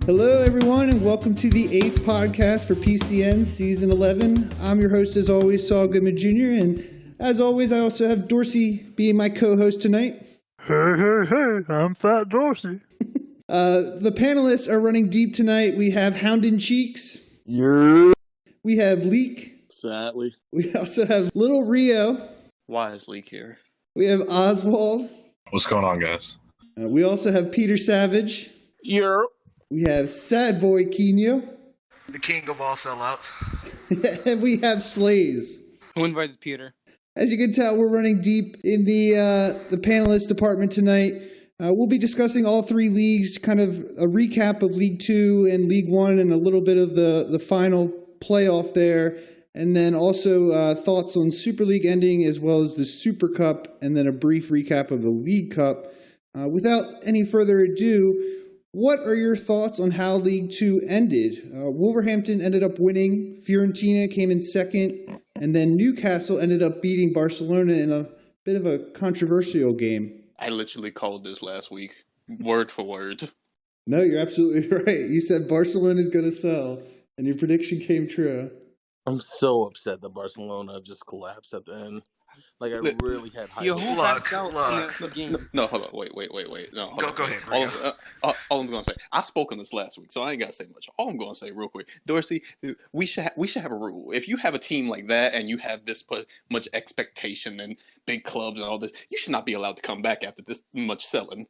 Hello, everyone, and welcome to the 8th podcast for PCN Season 11. I'm your host, as always, Saul Goodman Jr., and as always, I also have Dorsey being my co-host tonight. Hey, I'm Fat Dorsey. The panelists are running deep tonight. We have Houndin' Cheeks. Yeah. We have Leek. Sadly. We also have Little Rio. Why is Leek here? We have Oswald. What's going on, guys? We also have Peter Savage. You're. We have Sad Boy Quino. The king of all sellouts. And we have Slays. Who invited Peter? As you can tell, we're running deep in the panelist department tonight. We'll be discussing all three leagues, kind of a recap of League 2 and League 1 and a little bit of the final playoff there. And then also thoughts on Super League ending as well as the Super Cup, and then a brief recap of the League Cup. Without any further ado, what are your thoughts on how League 2 ended? Wolverhampton ended up winning, Fiorentina came in second, and then Newcastle ended up beating Barcelona in a bit of a controversial game. I literally called this last week, word for word. No, you're absolutely right. You said Barcelona is going to sell, and your prediction came true. I'm so upset that Barcelona just collapsed at the end. Like, I really had high hopes. No, hold on. Wait. No, go ahead. All I'm going to say, I spoke on this last week, so I ain't got to say much. All I'm going to say real quick, Dorsey, we should have a rule. If you have a team like that and you have this much expectation and big clubs and all this, you should not be allowed to come back after this much selling.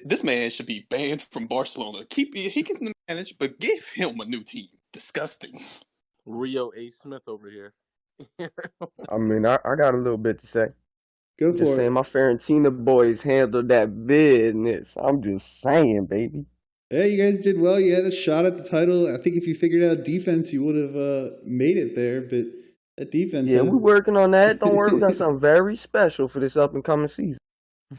This man should be banned from Barcelona. He can manage, but give him a new team. Disgusting. Rio A. Smith over here. I mean, I got a little bit to say. Go Just for it. saying, my Fiorentina boys handled that business. I'm just saying, baby. Yeah, you guys did well. You had a shot at the title. I think if you figured out defense, you would have made it there. But that defense... Yeah, we're working on that. Don't worry, we got something very special for this up-and-coming season.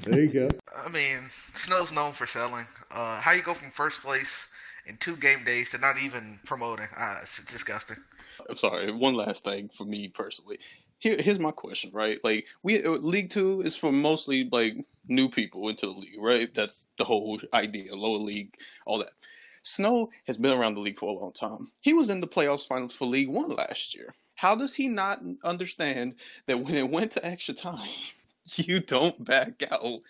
There you go. I mean, Snow's known for selling. How you go from first place in 2 game days to not even promoting? It's disgusting. I'm sorry. One last thing for me personally. Here's my question, right? Like, League 2 is for mostly like new people into the league, right? That's the whole idea. Lower league, all that. Snow has been around the league for a long time. He was in the playoffs finals for League 1 last year. How does he not understand that when it went to extra time, you don't back out?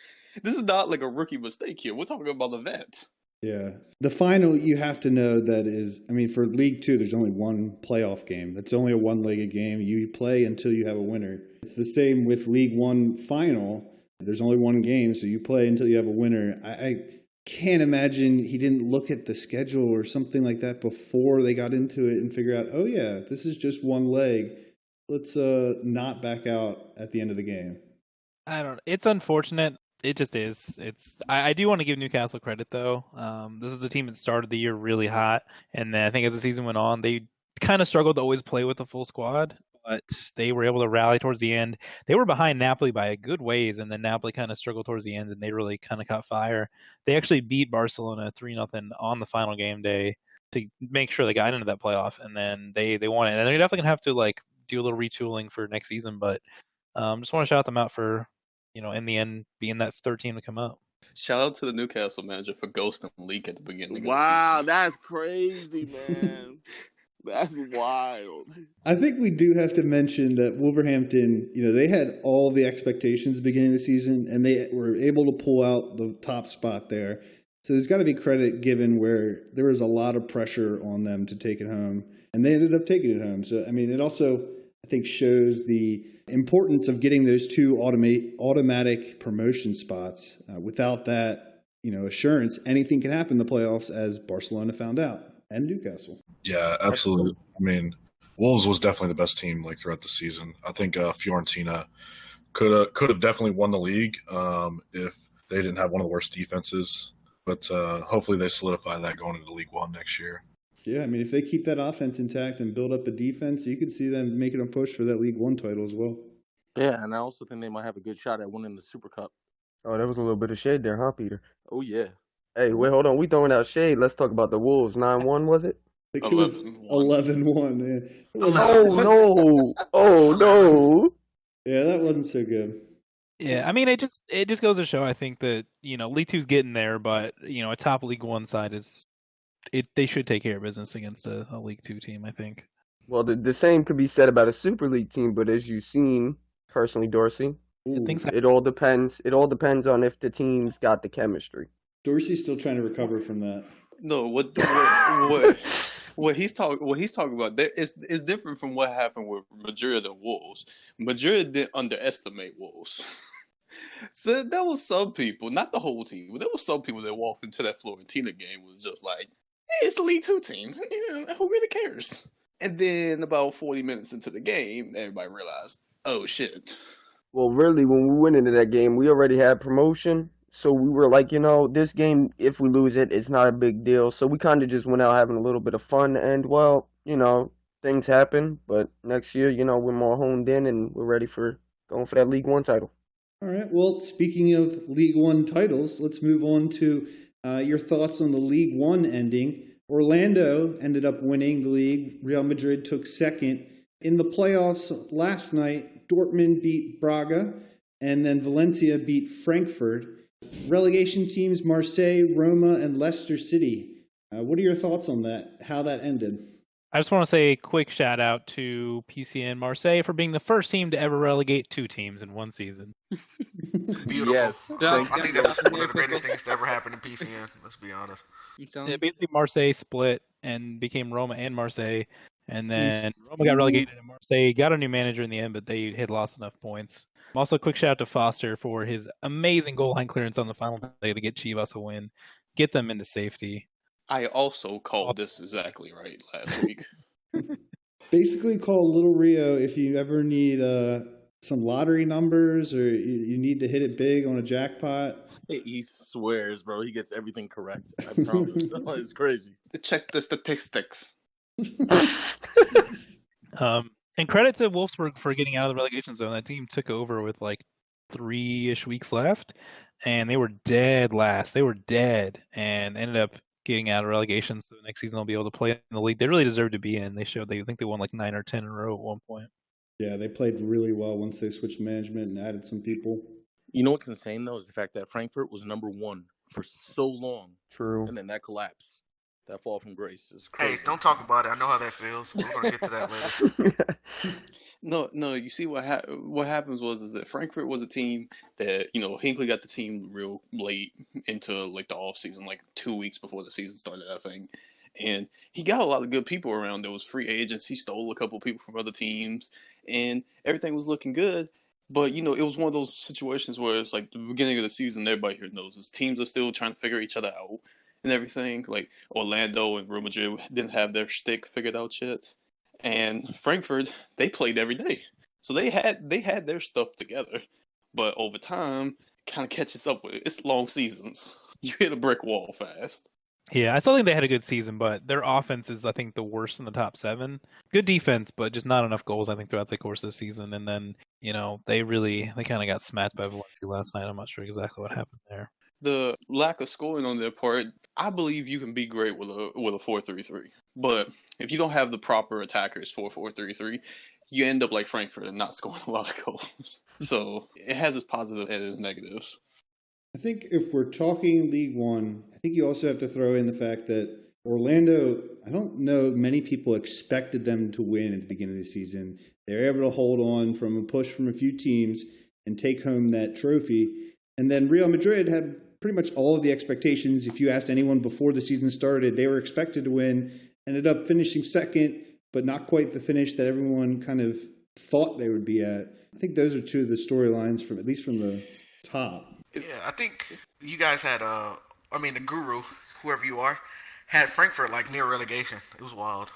This is not like a rookie mistake here. We're talking about the vet. Yeah. The final, you have to know that is, I mean, for League 2, there's only one playoff game. It's only a one-legged game. You play until you have a winner. It's the same with League 1 final. There's only one game, so you play until you have a winner. I can't imagine he didn't look at the schedule or something like that before they got into it and figure out, oh, yeah, this is just one leg. Let's not back out at the end of the game. I don't know. It's unfortunate. It just is. I do want to give Newcastle credit, though. This was a team that started the year really hot, and then I think as the season went on, they kind of struggled to always play with the full squad, but they were able to rally towards the end. They were behind Napoli by a good ways, and then Napoli kind of struggled towards the end, and they really kind of caught fire. They actually beat Barcelona 3-0 on the final game day to make sure they got into that playoff, and then they won it. And they're definitely going to have to do a little retooling for next season, but just want to shout them out for, in the end, being that third team to come up. Shout out to the Newcastle manager for ghosting Leak at the beginning of the Wow, season. that's crazy, man. That's wild. I think we do have to mention that Wolverhampton, they had all the expectations beginning of the season, and they were able to pull out the top spot there. So there's got to be credit given where there was a lot of pressure on them to take it home, and they ended up taking it home. So, I mean, it also, I think, shows the importance of getting those 2 automatic promotion spots. Without that, assurance, anything can happen in the playoffs, as Barcelona found out, and Newcastle. Yeah, absolutely. I mean, Wolves was definitely the best team throughout the season. I think Fiorentina could have definitely won the league if they didn't have one of the worst defenses. But hopefully they solidify that going into League 1 next year. Yeah, I mean, if they keep that offense intact and build up a defense, you could see them making a push for that League 1 title as well. Yeah, and I also think they might have a good shot at winning the Super Cup. Oh, there was a little bit of shade there, huh, Peter? Oh, yeah. Hey, wait, hold on. We throwing out shade. Let's talk about the Wolves. 9-1, was it? I think it was 11-1. Yeah. Oh, no. Oh, no. Yeah, that wasn't so good. Yeah, I mean, it just goes to show, I think, that League Two's getting there, but a top League One side they should take care of business against a League Two team, I think. Well, the same could be said about a Super League team, but as you've seen personally, Dorsey, Things it all depends. It all depends on if the team's got the chemistry. Dorsey's still trying to recover from that. No, what he's talking about there is different from what happened with Madrid and Wolves. Madrid didn't underestimate Wolves. So there was some people, not the whole team, but there was some people that walked into that Fiorentina game was just like, hey, it's a League Two team. Who really cares? And then about 40 minutes into the game, everybody realized, oh shit. Well, really, when we went into that game, we already had promotion. So we were like, this game, if we lose it, it's not a big deal. So we kind of just went out having a little bit of fun. And, well, things happen. But next year, we're more honed in and we're ready for going for that League One title. All right. Well, speaking of League One titles, let's move on to your thoughts on the League One ending. Orlando ended up winning the league. Real Madrid took second. In the playoffs last night, Dortmund beat Braga, and then Valencia beat Frankfurt. Relegation teams Marseille, Roma, and Leicester City. What are your thoughts on that, how that ended? I just want to say a quick shout out to PCN Marseille for being the first team to ever relegate two teams in one season. Beautiful. Yes, I think that's one of the greatest things to ever happen in PCN. Let's be honest. Yeah, basically, Marseille split and became Roma and Marseille. And then Roma got relegated and Marseille got a new manager in the end, but they had lost enough points. Also, a quick shout out to Foster for his amazing goal line clearance on the final day to get Chivas a win, get them into safety. I also called this exactly right last week. Basically, call Little Rio if you ever need some lottery numbers or you need to hit it big on a jackpot. He swears, bro. He gets everything correct. I promise. It's crazy. Check the statistics. And credit to Wolfsburg for getting out of the relegation zone. That team took over with like 3-ish weeks left, and they were dead last. They were dead and ended up getting out of relegation. So next season they'll be able to play in the league they really deserve to be in. They think they won like 9 or 10 in a row at one point. Yeah, they played really well once they switched management and added some people. You know what's insane, though, is the fact that Frankfurt was number one for so long. True. And then that collapse. That fall from grace is crazy. Hey, don't talk about it. I know how that feels. We're going to get to that later. No. You see what happens is that Frankfurt was a team that Hinckley got the team real late into like the off season, like 2 weeks before the season started, I think. And he got a lot of good people around. There was free agents. He stole a couple of people from other teams, and everything was looking good. But it was one of those situations where it's like the beginning of the season. Everybody here knows this. Teams are still trying to figure each other out and everything. Like Orlando and Real Madrid didn't have their shtick figured out yet. And Frankfurt, they played every day. So they had their stuff together. But over time, it kind of catches up with it. It's long seasons. You hit a brick wall fast. Yeah, I still think they had a good season, but their offense is, I think, the worst in the top 7. Good defense, but just not enough goals, I think, throughout the course of the season. And then, they kind of got smacked by Valencia last night. I'm not sure exactly what happened there. The lack of scoring on their part, I believe you can be great with a 4-3-3. But if you don't have the proper attackers for 4-3-3, you end up like Frankfurt and not scoring a lot of goals. So it has its positives and its negatives. I think if we're talking League One, I think you also have to throw in the fact that Orlando, I don't know many people expected them to win at the beginning of the season. They were able to hold on from a push from a few teams and take home that trophy. And then Real Madrid had pretty much all of the expectations. If you asked anyone before the season started, they were expected to win, ended up finishing second, but not quite the finish that everyone kind of thought they would be at. I think those are two of the storylines at least from the top. Yeah, I think you guys had, the guru, whoever you are, had Frankfurt like near relegation. It was wild.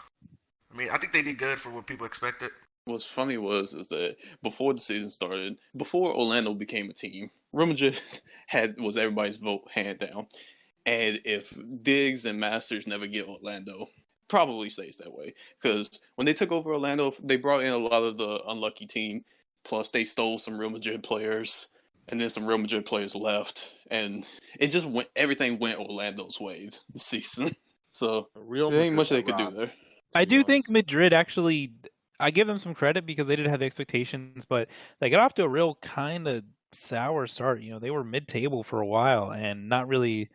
I think they did good for what people expected. What's funny is that before the season started, before Orlando became a team, Real Madrid was everybody's vote hand down. And if Diggs and Masters never get Orlando, probably stays that way. Because when they took over Orlando, they brought in a lot of the unlucky team. Plus, they stole some Real Madrid players. And then some Real Madrid players left, and everything went Orlando's way this season. So there ain't much they could do there. I do think Madrid actually, I give them some credit because they did have the expectations, but they got off to a real kind of sour start. They were mid-table for a while and not really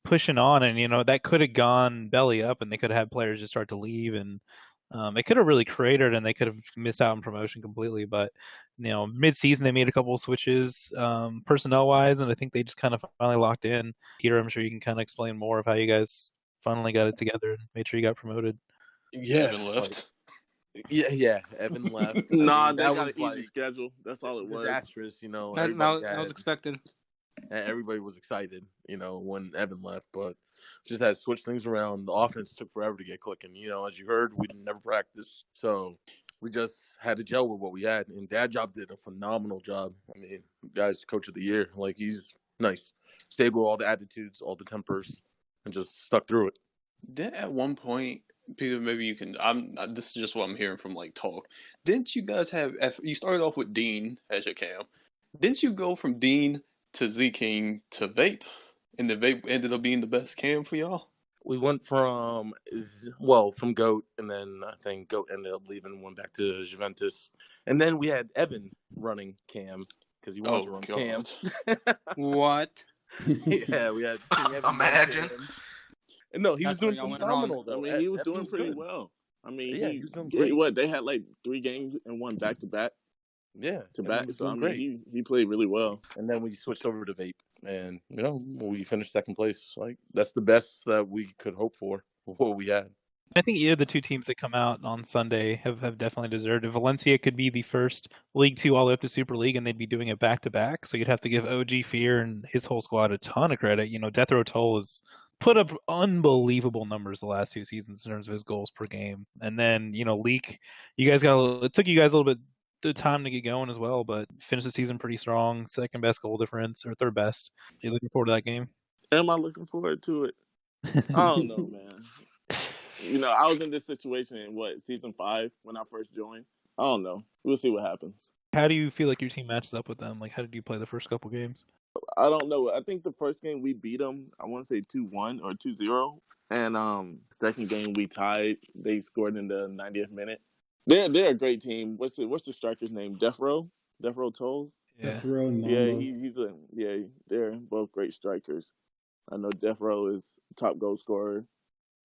pushing on, and that could have gone belly up, and they could have had players just start to leave, and it could have really cratered, and they could have missed out on promotion completely. But mid-season they made a couple of switches, personnel-wise, and I think they just kind of finally locked in. Peter, I'm sure you can kind of explain more of how you guys finally got it together and made sure you got promoted. Yeah, Evan left. yeah. Evan left. Nah, they that got was an easy schedule. That's all it was. disastrous. That was expected. Everybody was excited, when Evan left, but just had to switch things around. The offense took forever to get clicking. As you heard, we never practiced, so we just had to gel with what we had. And Dad Job did a phenomenal job. I mean, guys, Coach of the Year, he's nice, stable, all the attitudes, all the tempers, and just stuck through it. Then at one point, Peter, maybe you can. This is just what I'm hearing from talk. Didn't you guys have? You started off with Dean as your cam. Didn't you go from Dean to Z King to Vape, and the Vape ended up being the best cam for y'all? We went from Goat, and then I think Goat ended up leaving and went back to Juventus. And then we had Evan running cam because he wanted to run cam. What? Yeah, we had King Evan. Imagine. And no, he was That's doing where y'all went phenomenal, I though. mean, he was doing Evan's pretty good. well. I mean, Yeah, he was doing great. What, they had 3 games and 1 back-to-back. Yeah, To Evan back. was So, I doing mean, great. he played really well. And then we switched over to Vape, and we finished second place. That's the best that we could hope for what we had. I think either of the two teams that come out on Sunday have definitely deserved it. Valencia could be the first League 2 all the way up to Super League, and they'd be doing it back-to-back. So you'd have to give OG Fear and his whole squad a ton of credit. Death Row Toll has put up unbelievable numbers the last 2 seasons in terms of his goals per game. And then, Leak, it took you guys a little bit of time to get going as well, but finished the season pretty strong. Second best goal difference, or third best. You're looking forward to that game? Am I looking forward to it? I don't know, man. I was in this situation in season 5 when I first joined. I don't know. We'll see what happens. How do you feel like your team matches up with them? How did you play the first couple games? I don't know. I think the first game we beat them, I want to say 2-1 or 2-0. And second game we tied. They scored in the 90th minute. They're a great team. What's the striker's name? Death Row Tolls? Yeah. Death Row and Yeah, they're both great strikers. I know Death Row is top goal scorer,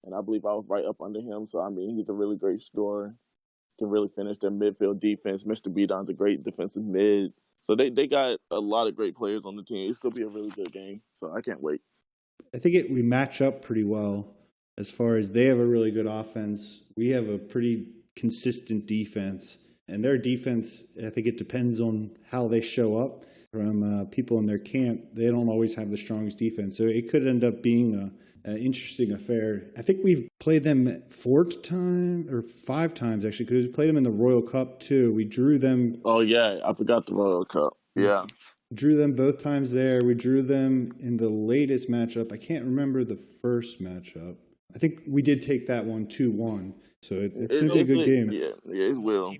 and I believe I was right up under him. So, I mean, he's a really great scorer. Can really finish their midfield defense. Mr. Beadon's a great defensive mid. So they got a lot of great players on the team. It's going to be a really good game. So I can't wait. I think we match up pretty well as far as they have a really good offense. We have a pretty consistent defense. And their defense, I think it depends on how they show up. From people in their camp, they don't always have the strongest defense. So it could end up being an interesting affair. I think we've played them 5 times, actually, because we played them in the Royal Cup, too. We drew them. Oh, yeah. I forgot the Royal Cup. Yeah. Drew them both times there. We drew them in the latest matchup. I can't remember the first matchup. I think we did take that one 2-1. So it's going to be a good game. Yeah, it will.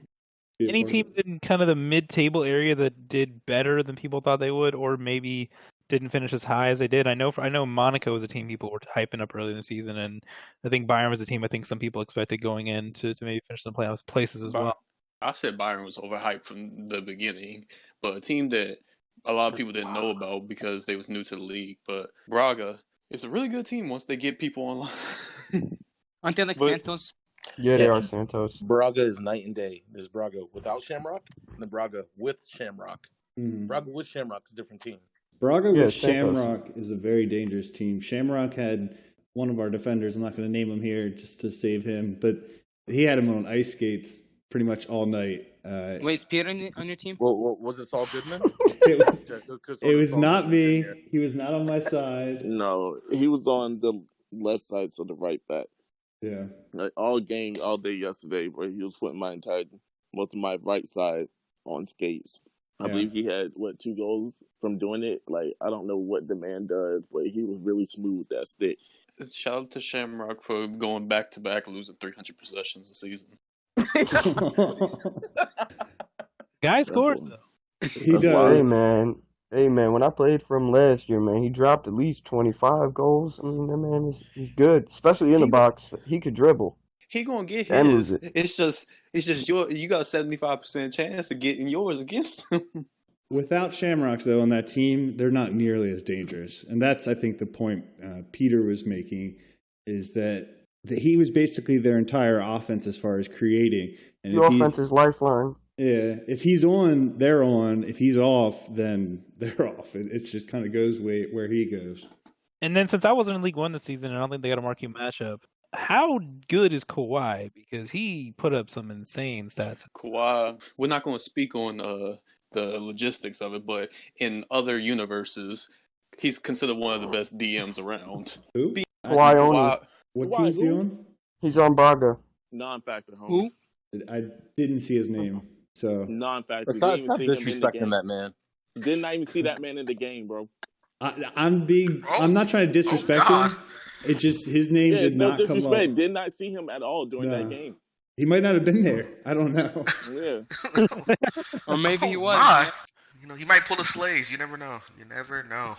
Any teams in kind of the mid-table area that did better than people thought they would, or maybe didn't finish as high as they did? I know Monaco was a team people were hyping up early in the season, and I think Bayern was a team I think some people expected going in to maybe finish in the playoffs places as well. I said Bayern was overhyped from the beginning, but a team that a lot of people didn't know about because they was new to the league. But Braga is a really good team once they get people online. Aren't they like Santos? Yeah, they are Santos. Braga is night and day. There's Braga without Shamrock and the Braga with Shamrock. Mm-hmm. Braga with Shamrock's a different team. Braga with Shamrock is a very dangerous team. Shamrock had one of our defenders, I'm not going to name him here just to save him, but he had him on ice skates pretty much all night. Wait, is Peter on your team? Well, was it Saul Goodman? It was not me. He was not on my side. No, he was on the left side, so the right back. Yeah. All day yesterday, where he was putting most of my right side on skates. I believe he had 2 goals from doing it. I don't know what the man does, but he was really smooth with that stick. Shout out to Shamrock for going back to back, losing 300 possessions a season. Guy scores though. He does. Hey man, when I played for him last year, man, he dropped at least 25 goals. I mean, that man he's good, especially in the box. He could dribble. He gonna get And his. lose it. It's just you got a 75% chance of getting yours against him. Without Shamrocks, though, on that team, they're not nearly as dangerous. And that's, I think, the point Peter was making, is that he was basically their entire offense as far as creating. And the offense is lifeline. Yeah, if he's on, they're on. If he's off, then they're off. It just kind of goes where he goes. And then since I wasn't in League One this season, and I don't think they got a marquee matchup, how good is Kawhi? Because he put up some insane stats. Kawhi, we're not going to speak on the logistics of it, but in other universes, he's considered one of the best DMs around. Who? Kawhi only. What team is he on? He's on Braga. Non-factor, homie. Who? I didn't see his name, so Non-factor. Stop Didn't even see him in the disrespecting game. that man. Did not even see that man in the game, bro. I'm not trying to disrespect him. It just his name did not come disrespect. up. Did not see him at all during that game. He might not have been there. I don't know. Yeah. Or maybe he was. My. He might pull a Slays. You never know. You never know.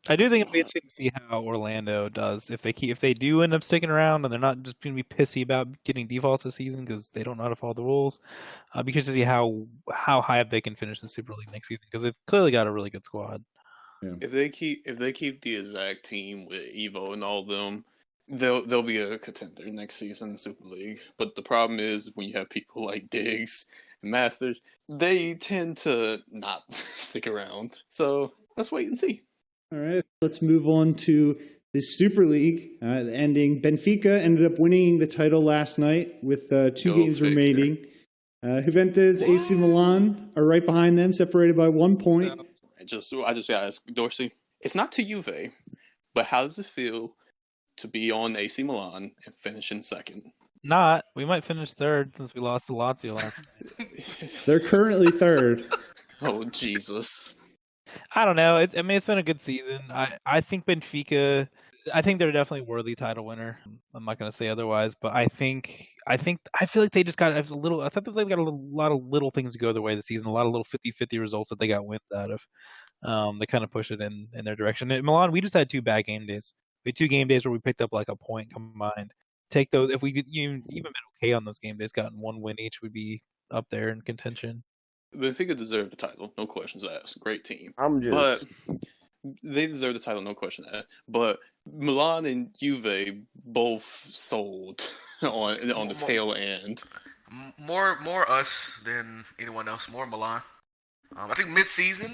I do think it'll be interesting to see how Orlando does if they do end up sticking around and they're not just going to be pissy about getting defaults this season because they don't know how to follow the rules. I'll be curious to see how high up they can finish the Super League next season because they've clearly got a really good squad. Yeah. If they keep the exact team with Evo and all of them, they'll be a contender next season in the Super League. But the problem is when you have people like Diggs and Masters, they tend to not stick around. So let's wait and see. All right, let's move on to the Super League. Ending, Benfica ended up winning the title last night with 2 games remaining. Juventus, AC Milan are right behind them, separated by 1 point. I just gotta ask Dorsey. It's not to Juve, but how does it feel to be on AC Milan and finish in second? We might finish third since we lost to Lazio last night. They're currently third. Oh Jesus! I don't know. It's been a good season. I think Benfica. I think they're definitely a worthy title winner. I'm not going to say otherwise, but I feel like they just got a little. I thought they've got a lot of little things to go their way this season. A lot of little 50-50 results that they got wins out of. They kind of push it in their direction. In Milan, we just had 2 bad game days. We had 2 game days where we picked up like a point combined. Take those. If we could even been okay on those game days, gotten 1 win each, we'd be up there in contention. Benfica deserved the title, no questions asked. Great team, but they deserve the title, no question asked. But Milan and Juve both sold on the tail end. More us than anyone else. More Milan. I think mid-season,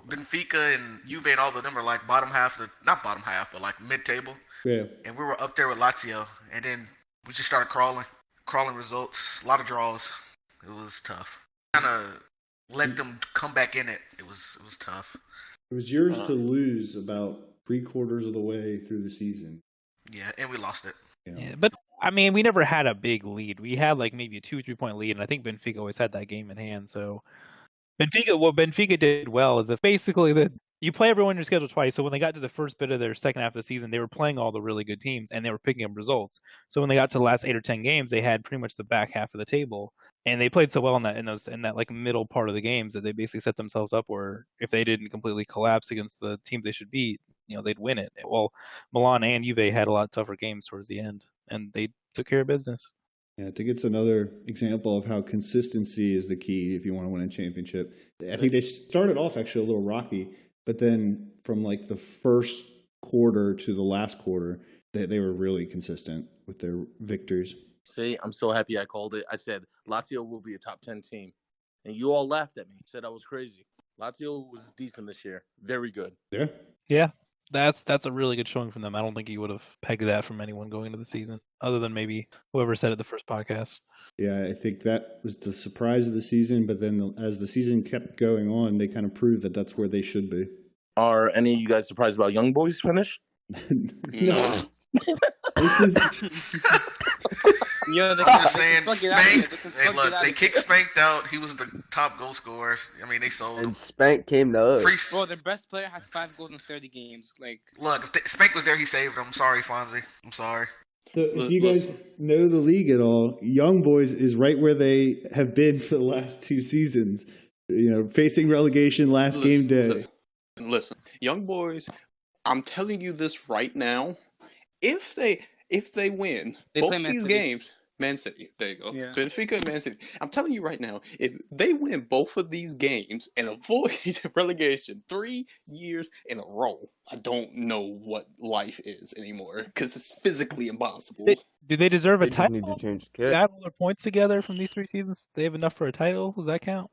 Benfica and Juve and all of them are like bottom half, not bottom half, but like mid-table. Yeah. And we were up there with Lazio, and then we just started crawling results, a lot of draws. It was tough. Kind of let them come back in it. It was tough. It was yours to lose about 3/4 of the way through the season. Yeah, and we lost it. Yeah, but I mean, we never had a big lead. We had like maybe a 2-3 point lead, and I think Benfica always had that game in hand. So what Benfica did well is that basically you play everyone in your schedule twice. So when they got to the first bit of their second half of the season, they were playing all the really good teams and they were picking up results. So when they got to the last 8 or 10 games, they had pretty much the back half of the table, and they played so well in that like middle part of the games that they basically set themselves up where if they didn't completely collapse against the teams they should beat, they'd win it. Well, Milan and Juve had a lot tougher games towards the end, and they took care of business. Yeah, I think it's another example of how consistency is the key if you want to win a championship. I think they started off actually a little rocky, but then from like the first quarter to the last quarter, they were really consistent with their victories. See, I'm so happy I called it. I said Lazio will be a top 10 team, and you all laughed at me. Said I was crazy. Lazio was decent this year. Very good. Yeah. That's a really good showing from them. I don't think you would have pegged that from anyone going into the season, other than maybe whoever said it the first podcast. Yeah, I think that was the surprise of the season. But then as the season kept going on, they kind of proved that that's where they should be. Are any of you guys surprised about Young Boys' finish? No. This is... Yeah, I'm just saying, Spank. Hey, look, they kicked Spanked out. He was the top goal scorer. I mean, they sold him. And Spank came to us. Bro, their best player has 5 goals in 30 games. Like, look, if Spank was there, he saved him. I'm sorry, Fonzie. I'm sorry. So if you guys know the league at all, Young Boys is right where they have been for the last 2 seasons. Facing relegation game day. Listen, Young Boys, I'm telling you this right now. If they win both these games, Man City. There you go. Yeah. Benfica and Man City. I'm telling you right now, if they win both of these games and avoid relegation 3 years in a row, I don't know what life is anymore because it's physically impossible. Do they deserve a They just need title? to change the They kit. add all their points together from these 3 seasons. They have enough for a title. Does that count?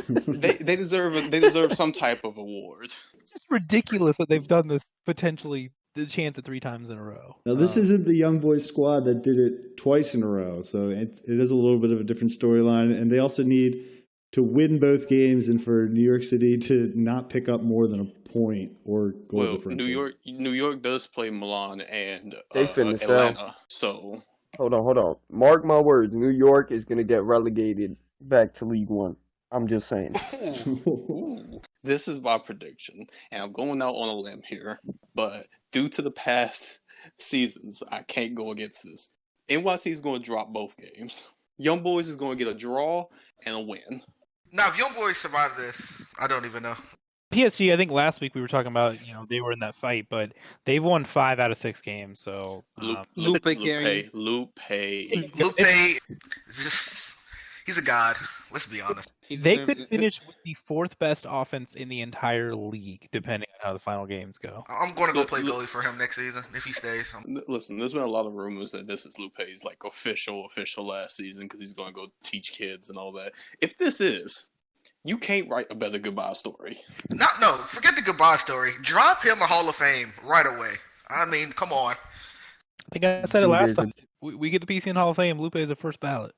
They deserve some type of award. It's just ridiculous that they've done this potentially the chance at 3 times in a row. Now, this isn't the young boys squad that did it twice in a row, so it is a little bit of a different storyline. And they also need to win both games and for New York City to not pick up more than a point or goal differential. New York does play Milan and They finished Atlanta. So Hold on. Mark my words. New York is going to get relegated back to League One. I'm just saying. ooh, this is my prediction, and I'm going out on a limb here, but due to the past seasons, I can't go against this. NYC is going to drop both games. Young Boys is going to get a draw and a win. Now, if Young Boys survive this, I don't even know. PSG, I think last week we were talking about, they were in that fight, but they've won 5 out of 6 games. So Lupe carrying. Lupe. He's a god. Let's be honest. They could finish with the 4th best offense in the entire league, depending on how the final games go. I'm going to go play goalie for him next season if he stays. Listen, there's been a lot of rumors that this is Lupe's official last season because he's going to go teach kids and all that. If this is, you can't write a better goodbye story. No, forget the goodbye story. Drop him a Hall of Fame right away. I mean, come on. I think I said it last time. We get the PCN Hall of Fame. Lupe is the first ballot.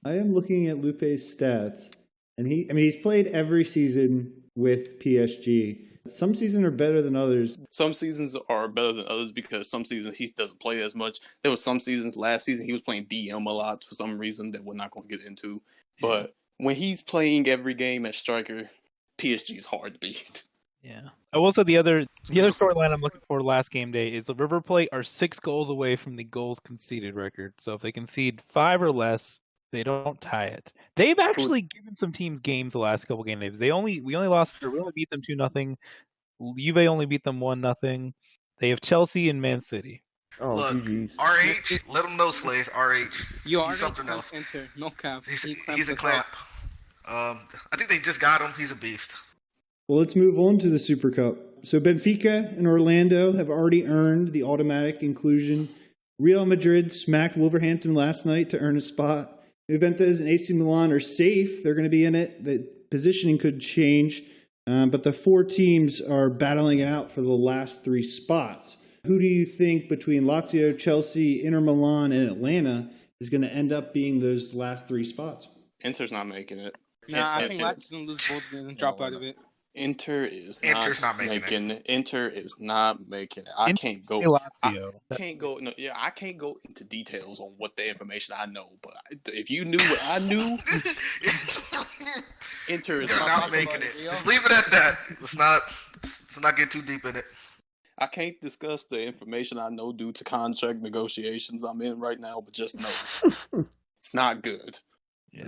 I am looking at Lupe's stats, and he's played every season with PSG. Some seasons are better than others. Some seasons are better than others because some seasons he doesn't play as much. There was some seasons last season he was playing DM a lot for some reason that we're not going to get into. But when he's playing every game at striker, PSG is hard to beat. Yeah. I will say the other storyline I'm looking for last game day is the River Plate are 6 goals away from the goals conceded record. So if they concede 5 or less, they don't tie it. They've actually given some teams games the last couple game days. We only beat them 2-0. Juve only beat them 1-0. They have Chelsea and Man City. Oh, Look, geez. RH, let him know, Slays. RH, You he's something else. Enter. No cap. He's a clamp. I think they just got him. He's a beast. Well, let's move on to the Super Cup. So Benfica and Orlando have already earned the automatic inclusion. Real Madrid smacked Wolverhampton last night to earn a spot. Juventus and AC Milan are safe. They're going to be in it. The positioning could change, but the 4 teams are battling it out for the last 3 spots. Who do you think between Lazio, Chelsea, Inter Milan, and Atlanta is going to end up being those last 3 spots? Inter's not making it. Nah, I think Lazio's going to lose both games and drop out of it. Inter's not making it. Inter is not making it. I can't go. Lazio. I can't go. No, yeah, I can't go into details on what the information I know. But if you knew what I knew, Inter is not making it. Just leave it at that. Let's not get too deep in it. I can't discuss the information I know due to contract negotiations I'm in right now. But just know it's not good.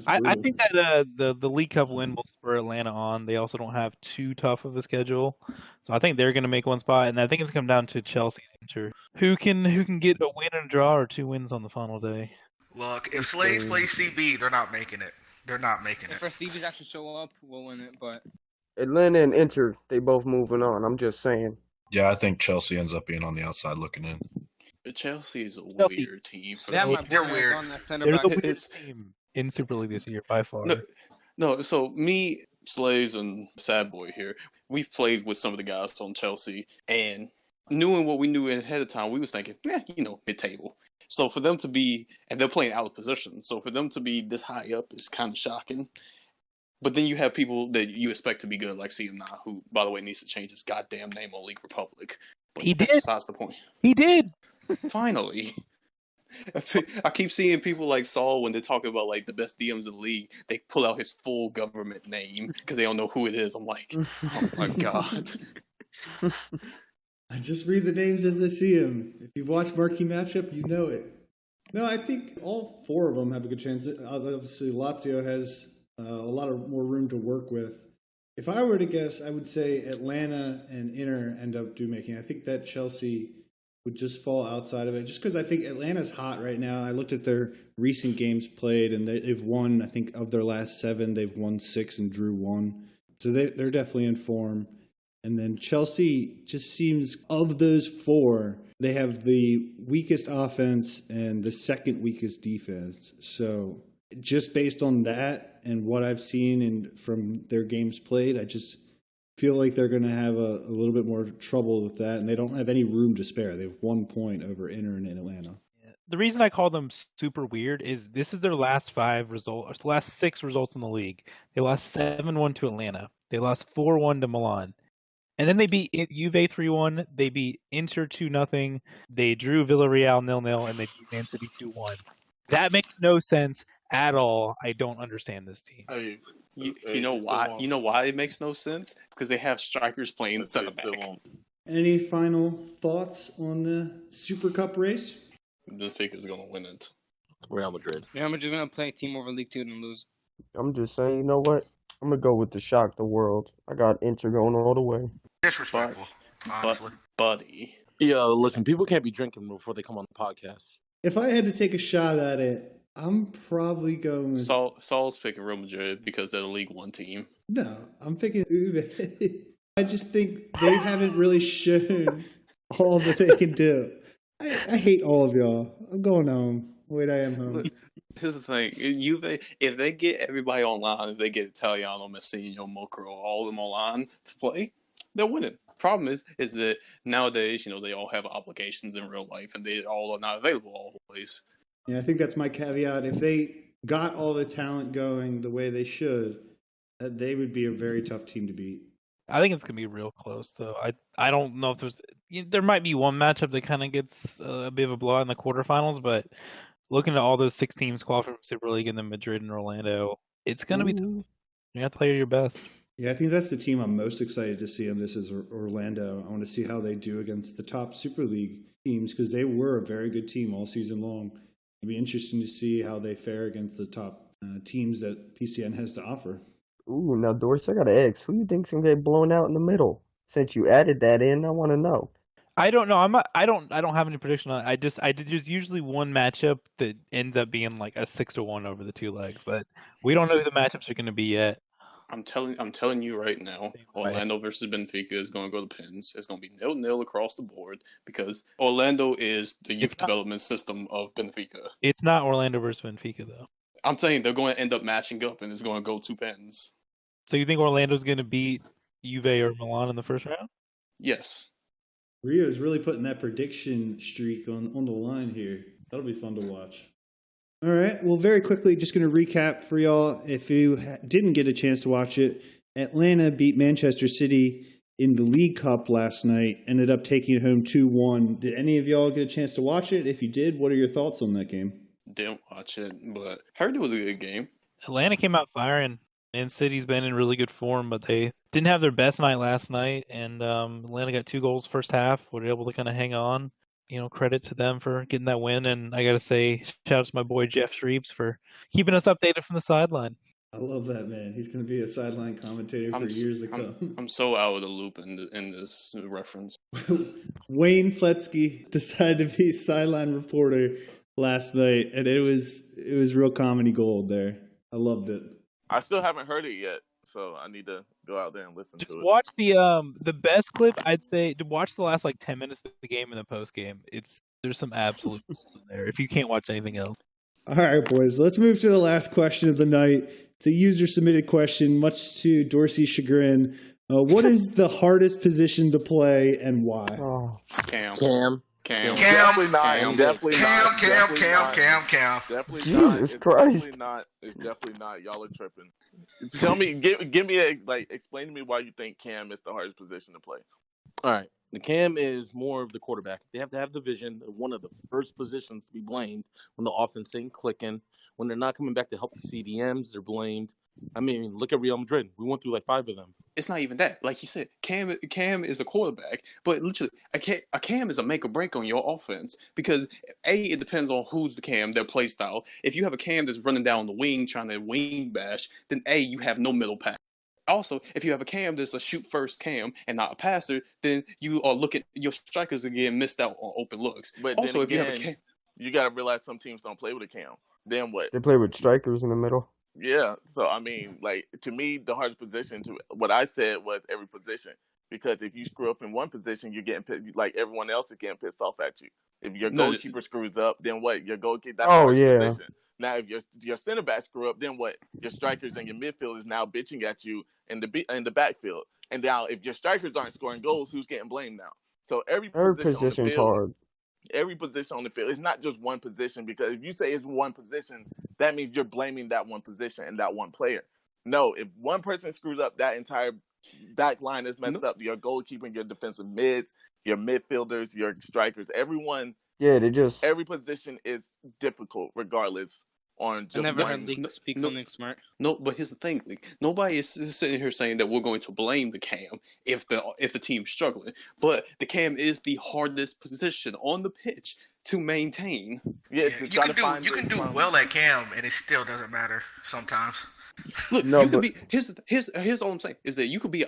I think that the League Cup win will spur Atlanta on. They also don't have too tough of a schedule, so I think they're going to make one spot. And I think it's come down to Chelsea and Inter, who can get a win and a draw or 2 wins on the final day. Look, if Slays plays CB, they're not making it. They're not making it. If our CBs actually show up, we'll win it. But Atlanta and Inter, they both moving on. I'm just saying. Yeah, I think Chelsea ends up being on the outside looking in. Chelsea is a weird team. They're weird. On that center They're back. the weirdest team in Super League this year by far. No, so me, Slays, and Sad Boy here, we've played with some of the guys on Chelsea, and knowing what we knew ahead of time, we was thinking, mid-table. So for them to be, and they're playing out of position, so for them to be this high up is kind of shocking. But then you have people that you expect to be good, like CM Nah, who, by the way, needs to change his goddamn name on League Republic. But He that's did. besides the point. He did. Finally. I keep seeing people like Saul when they're talking about the best DMs in the league. They pull out his full government name because they don't know who it is. I'm like, oh my god! I just read the names as I see them. If you've watched Marquee Matchup, you know it. No, I think all 4 of them have a good chance. Obviously, Lazio has a lot of more room to work with. If I were to guess, I would say Atlanta and Inter end up making. I think that Chelsea would just fall outside of it, just because I think Atlanta's hot right now. I looked at their recent games played, and they've won, I think, of their last 7, they've won 6 and drew 1. So they're definitely in form. And then Chelsea just seems, of those 4, they have the weakest offense and the second weakest defense. So just based on that and what I've seen and from their games played, I just feel like they're going to have a little bit more trouble with that, and they don't have any room to spare. They have 1 point over Inter and Atlanta. The reason I call them super weird is this is their last 5 results, last 6 results in the league. They lost 7-1 to Atlanta. They lost 4-1 to Milan. And then they beat Juve 3-1. They beat Inter 2-0. They drew Villarreal 0-0, and they beat Man City 2-1. That makes no sense at all. I don't understand this team. You know why? You know why it makes no sense? It's because they have strikers playing center back. Any final thoughts on the Super Cup race? Benfica is going to win it. Real Madrid. Real Madrid's gonna play a team over League 2 and lose. I'm just saying, you know what? I'm going to go with the shock the world. I got Inter going all the way. Disrespectful, honestly. Buddy. Yo, listen, people can't be drinking before they come on the podcast. If I had to take a shot at it, I'm probably going with... Saul's picking Real Madrid because they're the League 1 team. No, I'm picking Juve. I just think they haven't really shown all that they can do. I hate all of y'all. I'm going home. Wait, I am home. Look, here's the thing. Juve, if they get everybody online, if they get Italiano, Messina, Mocro, all of them online to play, they're winning. Problem is that nowadays, they all have obligations in real life, and they all are not available always. Yeah, I think that's my caveat. If they got all the talent going the way they should, they would be a very tough team to beat. I think it's going to be real close, though. I don't know if there might be one matchup that kind of gets a bit of a blowout in the quarterfinals, but looking at all those 6 teams qualifying for Super League and then Madrid and Orlando, it's going to be tough. You have to play your best. Yeah, I think that's the team I'm most excited to see on this is Orlando. I want to see how they do against the top Super League teams because they were a very good team all season long. It'll be interesting to see how they fare against the top teams that PCN has to offer. Ooh, now Dorsey, I got to ask, who you think's going to get blown out in the middle? Since you added that in, I want to know. I don't know. I don't have any prediction on it. There's usually one matchup that ends up being like a 6-1 over the 2 legs, but we don't know who the matchups are going to be yet. I'm telling you right now, Orlando versus Benfica is going to go to pins. It's going to be 0-0 across the board because Orlando is the youth development system of Benfica. It's not Orlando versus Benfica, though. I'm saying they're going to end up matching up, and it's going to go 2 pins. So you think Orlando's going to beat Juve or Milan in the first round? Yes. Rio's really putting that prediction streak on the line here. That'll be fun to watch. All right. Well, very quickly, just going to recap for y'all. If you didn't get a chance to watch it, Atlanta beat Manchester City in the League Cup last night, ended up taking it home 2-1. Did any of y'all get a chance to watch it? If you did, what are your thoughts on that game? Didn't watch it, but heard it was a good game. Atlanta came out firing. Man City's been in really good form, but they didn't have their best night last night, and Atlanta got 2 goals first half. Were able to kind of hang on. Credit to them for getting that win, and I got to say, shout out to my boy Jeff Shreves for keeping us updated from the sideline. I love that, man. He's going to be a sideline commentator for years to come. I'm so out of the loop in this reference. Wayne Fletsky decided to be a sideline reporter last night, and it was real comedy gold there. I loved it. I still haven't heard it yet, so I need to go out there and listen to it. Watch the best clip. I'd say to watch the last 10 minutes of the game and the post game. There's some absolute there if you can't watch anything else. All right, boys. Let's move to the last question of the night. It's a user submitted question, much to Dorsey's chagrin. What is the hardest position to play and why? Cam. Definitely not. Definitely not. Cam. Definitely Jesus not. Christ. It's definitely not. Y'all are tripping. Tell me, give me explain to me why you think Cam is the hardest position to play. All right. The cam is more of the quarterback. They have to have the vision. One of the first positions to be blamed when the offense ain't clicking. When they're not coming back to help the CDMs, they're blamed. I mean, look at Real Madrid. We went through 5 of them. It's not even that. Like you said, Cam is a quarterback, but literally, a Cam is a make or break on your offense because it depends on who's the Cam, their play style. If you have a Cam that's running down the wing trying to wing bash, then you have no middle pass. Also, if you have a cam that's a shoot first cam and not a passer, then you are looking your strikers again missed out on open looks. But also, then if you have a again, cam, you got to realize some teams don't play with a cam. Then what? They play with strikers in the middle. Yeah. So I mean, like to me, the hardest position to what I said was every position, because if you screw up in one position, you're getting like everyone else is getting pissed off at you. If your No, goalkeeper screws up, then what? Your goalkeeper that's Oh, the yeah. hardest position. Now, if your center back screw up, then what? Your strikers and your midfielders now bitching at you in the backfield. And now, if your strikers aren't scoring goals, who's getting blamed now? So every Every position on the position's field, hard. every position on the field. It's not just one position, because if you say it's one position, that means you're blaming that one position and that one player. No, if one person screws up, that entire back line is messed up. Your goalkeeper, your defensive mids, your midfielders, your strikers, everyone. Yeah, they just. Every position is difficult, regardless. On I just never one. heard Leak speak something smart. No, but here's the thing, Lee. Nobody is sitting here saying that we're going to blame the cam if the team's struggling. But the cam is the hardest position on the pitch to maintain. Yeah, Yeah, you can do well at cam, and it still doesn't matter sometimes. Look, No, you could but- be here's all I'm saying is that you can be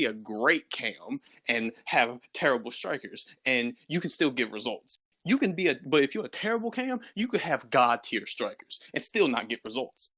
a great cam and have terrible strikers, and you can still get results. You can be but if you're a terrible cam, you could have god tier strikers and still not get results.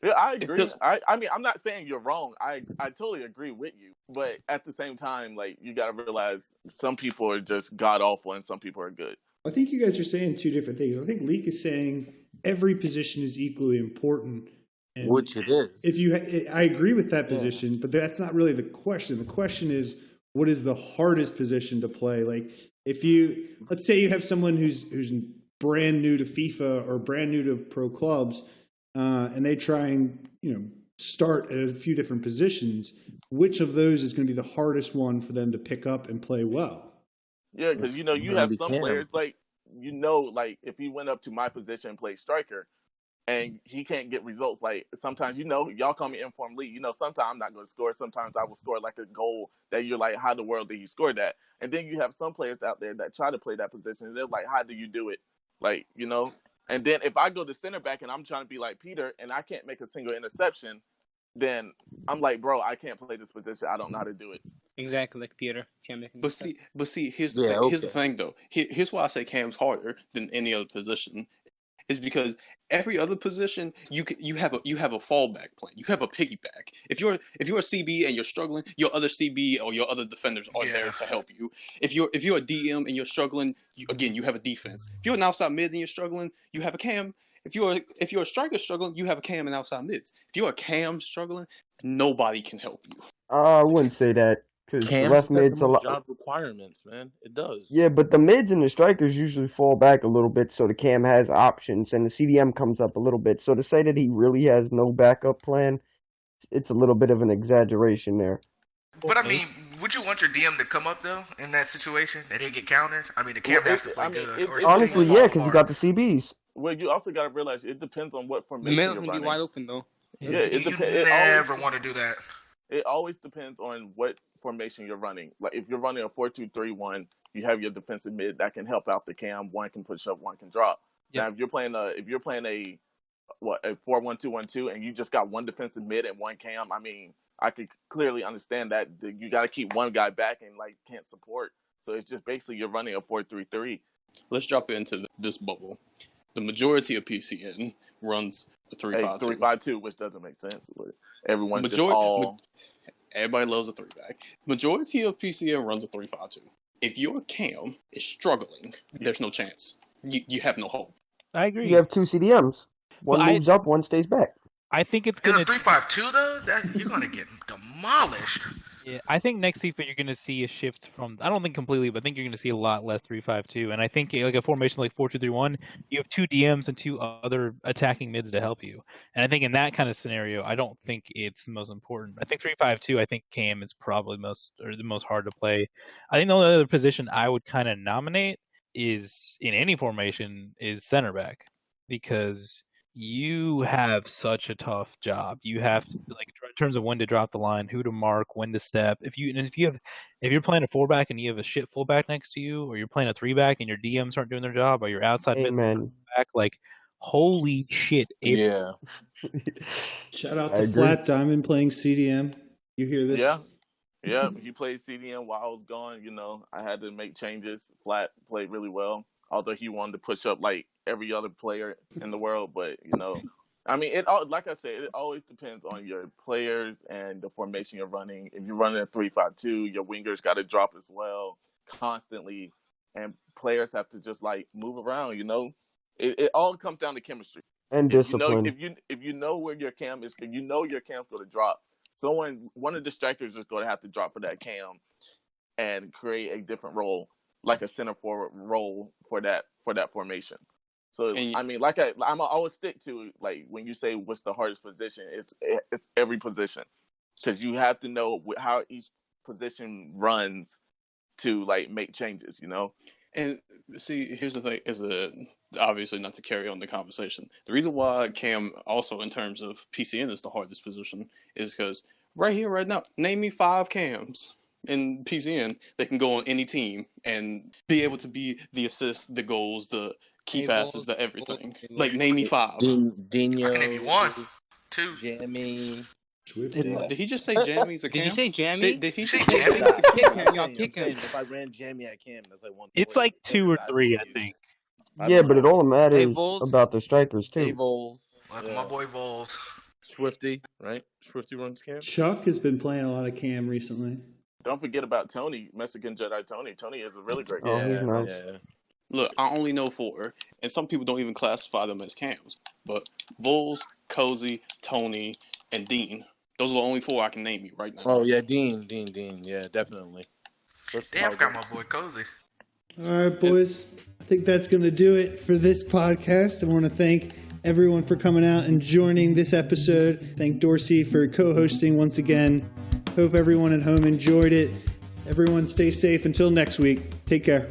Yeah, I agree. I mean, I'm not saying you're wrong. I totally agree with you. But at the same time, like, you got to realize some people are just god awful and some people are good. I think you guys are saying two different things. I think Leak is saying every position is equally important. And Which it is. I agree with that position, but that's not really the question. The question is, what is the hardest position to play? Like, let's say you have someone who's brand new to FIFA or brand new to pro clubs, and they try and start at a few different positions. Which of those is going to be the hardest one for them to pick up and play well? Yeah, because you have some players like if he went up to my position and played striker, and he can't get results. Like sometimes, y'all call me informed league. Sometimes I'm not going to score. Sometimes I will score like a goal that you're like, how in the world did you score that? And then you have some players out there that try to play that position, and they're like, how do you do it? Like, And then if I go to center back and I'm trying to be like Peter and I can't make a single interception, then I'm like, bro, I can't play this position. I don't know how to do it. Exactly like Peter. Can't make. But see, here's the thing. Here's the thing, though. Here's why I say Cam's harder than any other position. Is because every other position you have a fallback plan. You have a piggyback. If you're a CB and you're struggling, your other CB or your other defenders are there to help you. If you're a DM and you're struggling, you have a defense. If you're an outside mid and you're struggling, you have a cam. If you're a striker struggling, you have a cam and outside mids. If you're a cam struggling, nobody can help you. I wouldn't say that. Because the left mid's a lot. Job requirements, man. It does. Yeah, but the mids and the strikers usually fall back a little bit, so the cam has options, and the CDM comes up a little bit. So to say that he really has no backup plan, it's a little bit of an exaggeration there. But I mean, would you want your DM to come up though in that situation that they get countered? I mean, the cam has to play good. Honestly, yeah, because you got the CBs. Well, you also got to realize it depends on what The formation middle's you're gonna running. be wide open though. Yeah, it You depends. never want to do that. It always depends on what formation you're running. Like if you're running a 4-2-3-1, you have your defensive mid that can help out the cam. One can push up, one can drop. Yeah. Now, if you're playing a 4-1-2-1-2, and you just got one defensive mid and one cam, I mean, I could clearly understand that you got to keep one guy back and can't support. So it's just basically you're running a 4-3-3. Let's drop into this bubble. The majority of PCN runs a 3-5-2. 3-5-2, which doesn't make sense. But everyone's Everybody loves a 3-back. Majority of PCN runs a 3-5-2. If your cam is struggling, there's no chance. You have no hope. I agree. You have two CDMs. One moves up, one stays back. I think it's In gonna a 3-5-2 though, you're gonna get demolished. Yeah, I think next FIFA you're going to see a shift from, I don't think completely, but I think you're going to see a lot less 3-5-2. And I think like a formation like 4-2-3-1, you have two DMs and two other attacking mids to help you. And I think in that kind of scenario, I don't think it's the most important. I think 3-5-2, I think Cam is probably the most hard to play. I think the only other position I would kind of nominate is, in any formation, is center back. Because you have such a tough job. You have to, in terms of when to drop the line, who to mark, when to step. If you're playing a 4-back and you have a shit fullback next to you, or you're playing a 3-back and your DMs aren't doing their job, or your outside mids back, holy shit! Yeah. Shout out to Flat Diamond playing CDM. You hear this? Yeah, he played CDM while I was gone. You know, I had to make changes. Flat played really well, although he wanted to push up like every other player in the world. But you know, I mean, like I said, it always depends on your players and the formation you're running. If you're running a 3-5-2, your wingers got to drop as well constantly, and players have to just like move around. You know, it all comes down to chemistry and discipline. If you know where your cam is, you know your cam's going to drop. One of the strikers is going to have to drop for that cam and create a different role, like a center forward role for that formation. So I mean, I'm always stick to like when you say what's the hardest position, it's every position, because you have to know how each position runs to like make changes. You know. And see, here's the thing: obviously not to carry on the conversation. The reason why Cam also, in terms of PCN, is the hardest position is because right here, right now, name me 5 Cams in PCN that can go on any team and be able to be the assists, the goals, the key passes, the everything. Like, name me 5. Dino, I can name you 1, 2. Jamie. Did he just say Jammy's a Cam? Did you say Jammy? Did he Say say Jammy? Kick him, y'all kick him. If I ran Jamie at Cam, that's like one. It's like 2 or 3, I think. Yeah, but it all matters Vols. about the strikers too. Vols. Like my boy Vols. Swifty, right? Swifty runs Cam. Chuck has been playing a lot of Cam recently. Don't forget about Tony, Mexican Jedi Tony. Tony is a really great Oh, guy. he's nice. Yeah. Look, I only know 4, and some people don't even classify them as Cams. But Vols, Cozy, Tony, and Dean. Those are the only 4 I can name you right now. Oh yeah, Dean. Yeah, definitely. Damn, I forgot my boy Cozy. All right, boys. I think that's going to do it for this podcast. I want to thank everyone for coming out and joining this episode. Thank Dorsey for co-hosting once again. Hope everyone at home enjoyed it. Everyone stay safe until next week. Take care.